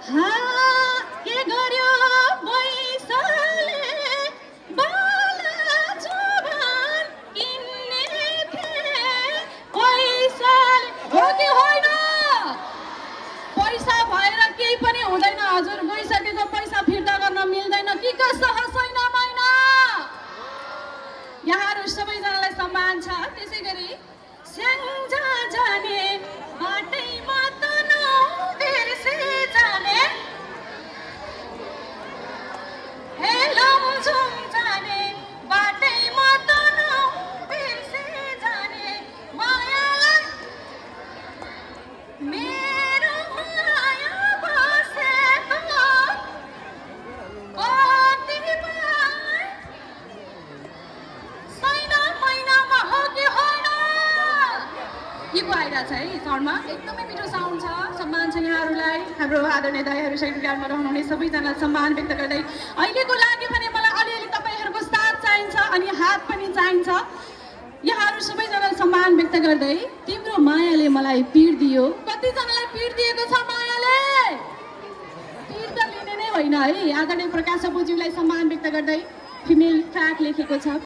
हा के गर्यो पैसाले बाला जुबान किन्ने थिए पैसाले हो कि होइन पैसा भएर केही पनि हुँदैन हजुर गइसकेको पैसा फिर्ता गर्न मिल्दैन कि कसो छैन मैन यहाँहरू सबैजनालाई सम्मान छ त्यसै गरी स्याङ्जा जाने बाटैमा त नबिर्से जाने हे लमजुङ जाने बाटैमा त नबिर्से जाने मायालाई मेरो माया बसेको कतिपय छैन महिनामा हो कि होइन गीत आइरहेछ है साउन्डमा एकदमै मिठो साउन्ड छ सम्मान छ यहाँहरूलाई हाम्रो आदरणीय दाइहरू सेक्रेटरीमा रहनुहुने सबैजना सम्मान व्यक्त गर्दै अहिलेको लागि पनि मलाई अलिअलि तपाईँहरूको साथ चाहिन्छ अनि हात पनि चाहिन्छ यहाँहरू सबैजना सम्मान व्यक्त गर्दै तिम्रो मायाले मलाई पीड दियो कतिजनालाई पीड दिएको छ मायाले पीड त लिने नै होइन है आदरणीय प्रकाश बोज्यूलाई सम्मान व्यक्त गर्दै फिमेल ट्र्याक लेखेको छ